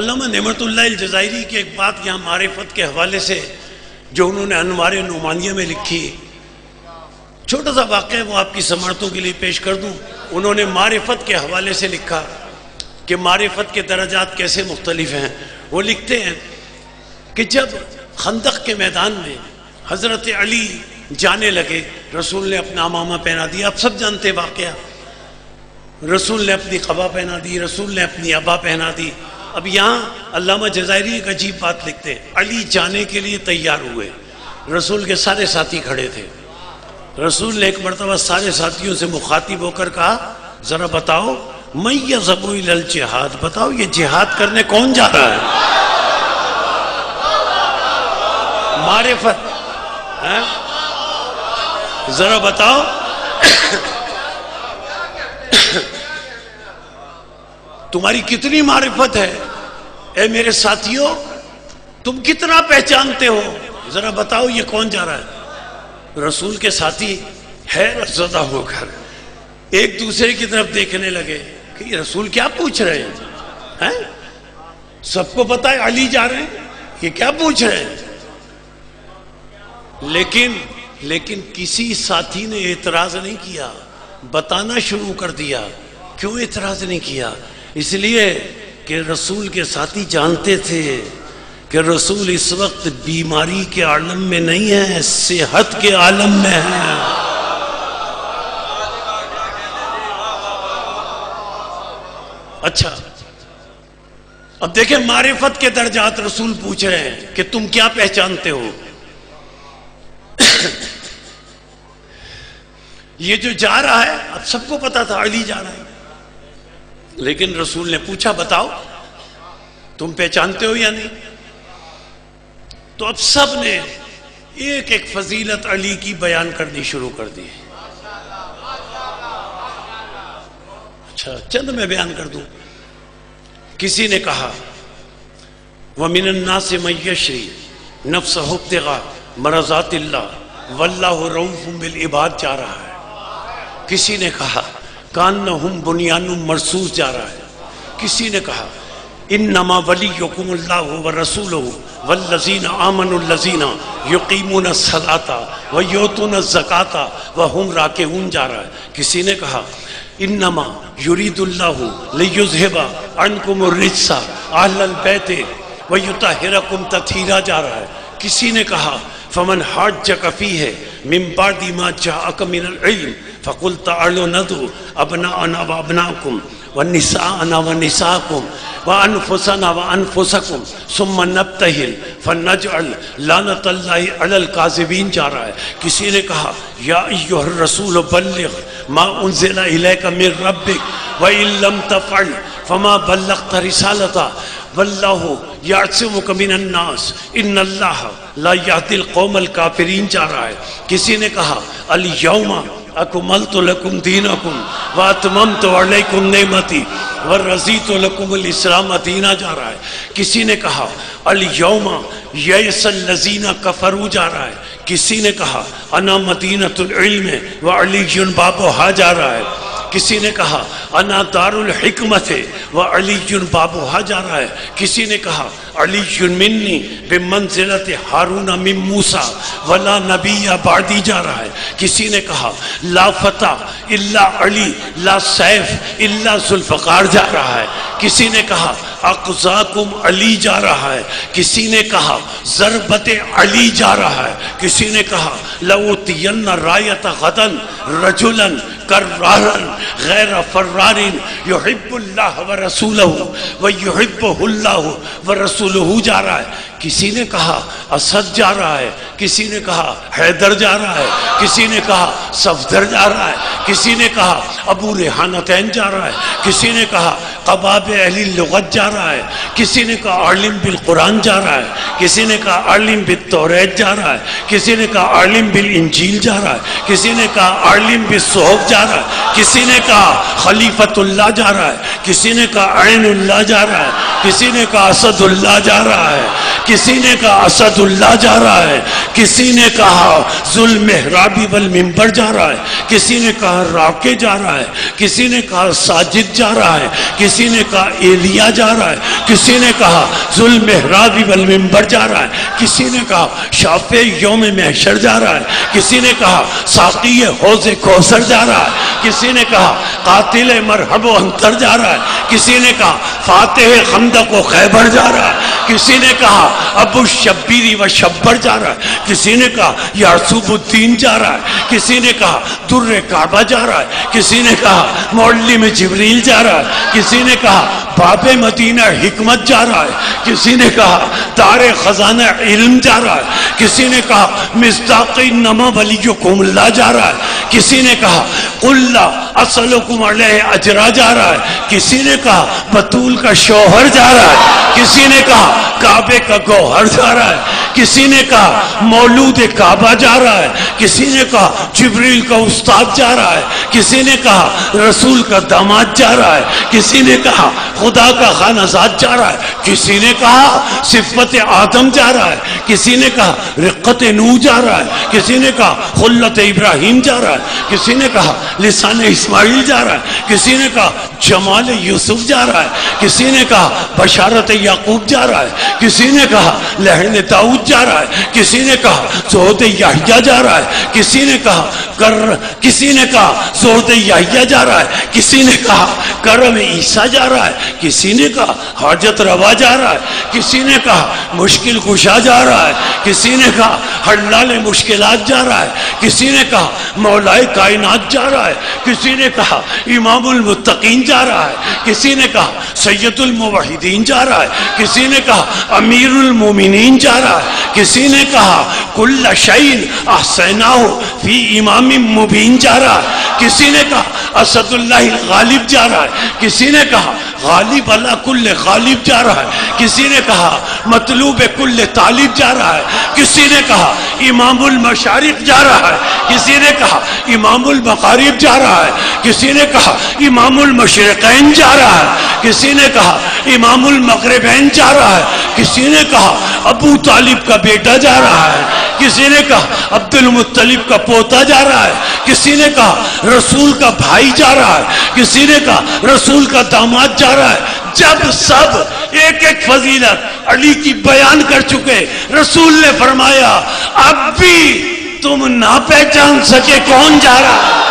علامہ نعمت اللہ الجزائری کی ایک بات یہاں معرفت کے حوالے سے جو انہوں نے انوار نعمانیہ میں لکھی، چھوٹا سا واقعہ وہ آپ کی سماعتوں کے لیے پیش کر دوں۔ انہوں نے معرفت کے حوالے سے لکھا کہ معرفت کے درجات کیسے مختلف ہیں۔ وہ لکھتے ہیں کہ جب خندق کے میدان میں حضرت علی جانے لگے، رسول نے اپنا امامہ پہنا دیا، آپ سب جانتے واقعہ، رسول نے اپنی قبا پہنا دی، رسول نے اپنی عبا پہنا دی۔ اب یہاں علامہ جزائری ایک عجیب بات لکھتے ہیں، علی جانے کے لیے تیار ہوئے، رسول کے سارے ساتھی کھڑے تھے۔ رسول نے ایک مرتبہ سارے ساتھیوں سے مخاطب ہو کر کہا، ذرا بتاؤ من یذهب الی الجہاد، بتاؤ یہ جہاد کرنے کون جا رہا ہے؟ معرفت ذرا بتاؤ تمہاری کتنی معرفت ہے، اے میرے ساتھیوں تم کتنا پہچانتے ہو، ذرا بتاؤ یہ کون جا رہا ہے؟ رسول کے ساتھی حیرت زدہ ہو کر ایک دوسرے کی طرف دیکھنے لگے کہ یہ رسول کیا پوچھ رہے ہیں؟ سب کو پتا ہے علی جا رہے ہیں، یہ کیا پوچھ رہے ہیں؟ لیکن کسی ساتھی نے اعتراض نہیں کیا، بتانا شروع کر دیا۔ کیوں اعتراض نہیں کیا؟ اس لیے کہ رسول کے ساتھی جانتے تھے کہ رسول اس وقت بیماری کے عالم میں نہیں ہے، صحت کے عالم میں ہے۔ اچھا اب دیکھیں معرفت کے درجات رسول پوچھ رہے ہیں کہ تم کیا پہچانتے ہو؟ یہ جو جا رہا ہے اب سب کو پتا تھا علی جا رہا ہے، لیکن رسول نے پوچھا بتاؤ تم پہچانتے ہو یا نہیں؟ تو اب سب نے ایک ایک فضیلت علی کی بیان کرنی شروع کر دی۔ اچھا چند میں بیان کر دوں۔ کسی نے کہا وَمِنَ النَّاسِ مَن يَشْرِي نَفْسَهُ ابْتِغَاءَ مَرْضَاتِ اللَّهِ وَاللَّهُ رَءُوفٌ بِالْعِبَادِ جا رہا ہے۔ کسی نے کہا کَأَنَّهُمْ بُنْيَانٌ مَرْصُوصٌ جا رہا ہے۔ کسی نے کہا انما ولیکم اللہ ورسولہ والذین آمنوا الذین یقیمون الصلاۃ ویؤتون الزکاۃ وہم راکعون جا رہا ہے۔ کسی نے کہا انما یرید اللہ لیذھب عنکم الرجس اہل البیت ویطہرکم تطہیرا جا رہا ہے۔ کسی نے کہا فمن حاجک فیہ من بعد ما جاءک من العلم فقل تعالوا ندعو ابناءنا وابناءکم ونساءنا ونساءکم وانفسنا وانفسکم ثم نبتہل فنجعل لعنۃ اللہ علی الکاذبین جا رہا ہے۔ کسی نے کہا یا ایھا الرسول بلغ ما انزل الیک من ربک وان لم تفعل فما بلغت رسالتہ واللہ یعصمک من الناس ان اللہ لا یہدی القوم الکافرین جا رہا ہے۔ کسی نے کہا الیوم اکملت لکم دینکم واتممت علیکم نعمتی ورضیت لکم الاسلام دینا جا رہا ہے۔ کسی نے کہا الیوم یئس الذین کفروا جا رہا ہے۔ کسی نے کہا انا مدینۃ العلم وعلی بابھا جا رہا ہے۔ کسی نے کہا انا دار الحکمت وعلی بابھا جا رہا ہے۔ کسی نے کہا علی منی بمنزلت ہارون من موسیٰ ولا نبی بعدی جا رہا ہے۔ کسی نے کہا لا فتح الا علی لا سیف الا ذوالفقار جا رہا ہے۔ کسی نے کہا اقضاکم علی جا رہا ہے۔ کسی نے کہا ضربت علی جا رہا ہے۔ کسی نے کہا لأوتین رایت غدا رجلا کرارا غیر فرار یحب اللہ ورسولہ ویحبہ اللہ ورسولہ جا رہا ہے۔ کسی نے کہا اسد جا رہا ہے۔ کسی نے کہا حیدر جا رہا ہے۔ کسی نے کہا صفدر جا رہا ہے۔ کسی نے کہا ابو ریحانتین جا رہا ہے۔ کسی نے کہا قباب اہل لغت جا رہا ہے۔ کسی نے کہا عالم بالقرآن جا رہا ہے۔ کسی نے کہا عالم بالتوریت جا رہا ہے۔ کسی نے کہا عالم بالانجیل جا رہا ہے۔ کسی نے کہا عالم بالصحف جا رہا ہے۔ کسی نے کہا خلیفۃ اللہ جا رہا ہے۔ کسی نے کہا عین اللہ جا رہا ہے۔ کسی نے کہا اسد اللہ جا رہا ہے۔ کسی نے کہا اسد اللہ جا رہا ہے۔ کسی نے کہا ذو المحراب والمنبر جا رہا ہے۔ کسی نے کہا راکع جا رہا ہے۔ کسی نے کہا ساجد جا رہا ہے۔ کسی نے کہا ایلیا جا رہا ہے، کسی نے کہا ذوالمحراب والمنبر جا رہا ہے، کسی نے کہا شافع یوم محشر جا رہا ہے، کسی نے کہا ساقی حوض کوثر جا رہا ہے، کسی نے کہا قاتل مرحب و انتر جا رہا ہے، کسی نے کہا فاتح خندق و خیبر جا رہا ہے، کسی نے کہا ابو شبیری و شبر جا رہا ہے، کسی نے کہا یعصوب الدین جا رہا ہے، کسی نے کہا در کعبہ جا رہا ہے، کسی نے کہا معلم جبریل جا رہا ہے، کسی نے کہا باب مدینہ حکمت جا رہا ہے، کسی نے کہا دار خزانہ علم جا رہا ہے، کسی نے کہا مصداق نما ولیکم اللہ جا رہا ہے، کسی نے کہا قل اسألکم علیہ اجرا جا رہا ہے، کسی نے کہا بطول کا شوہر جا رہا ہے، کسی نے کہا کعبے کا گوہر جا رہا ہے، کسی نے کہا مولود کعبہ جا رہا ہے، کسی نے کہا جبریل کا استاد جا رہا ہے، کسی نے کہا رسول کا داماد جا رہا ہے، کسی نے کہا خدا کا خانہ زاد جا رہا ہے، کسی نے کہا صفت آدم جا رہا ہے، کسی نے کہا رقت نوح جا رہا ہے، کسی نے کہا خلت ابراہیم جا رہا ہے، کسی نے کہا لسان اسماعیل جا رہا ہے، کسی نے کہا جمال یوسف جا رہا ہے، کسی نے کہا بشارت یعقوب جا رہا ہے، کسی نے کہا لہن داؤد جا رہا ہے، کسی نے کہا زہد یحییٰ جا رہا ہے، کسی نے کہا زہد یحییٰ جا رہا ہے، کسی نے کہا کرم عیسیٰ جا رہا ہے، کسی نے کہا حاجت روا جا رہا ہے، کسی نے کہا مشکل کشا جا رہا ہے، کسی نے کہا حلال مشکلات جا رہا ہے، کسی نے کہا مولائے کائنات جا رہا ہے، کسی نے کہا امام المتقین جا رہا ہے، کسی نے کہا سید الموحدین جا رہا ہے، کسی نے کہا امیر المومنین جا رہا ہے، کسی نے کہا کل شیء احصیناہ فی امام مبین جا رہا ہے، کسی نے کہا اسد اللہ الغالب جا رہا ہے، کسی نے کہا غالب اللہ کل غالب جا رہا ہے، کسی نے کہا مطلوب کل طالب جا رہا ہے، کسی نے کہا امام المشارق جا رہا ہے، کسی نے کہا امام المغارب جا رہا ہے، کسی نے کہا امام المشرقین جا رہا ہے، کسی نے کہا امام المغربین جا رہا ہے، کسی نے کہا ابو طالب کا بیٹا جا رہا ہے، کسی نے کہا عبد المطلب کا پوتا جا رہا ہے، کسی نے کہا رسول کا بھائی جا رہا ہے، کسی نے کہا رسول کا داماد جا رہا ہے۔ جب سب ایک ایک فضیلت علی کی بیان کر چکے، رسول نے فرمایا اب بھی تم نہ پہچان سکے کون جا رہا ہے۔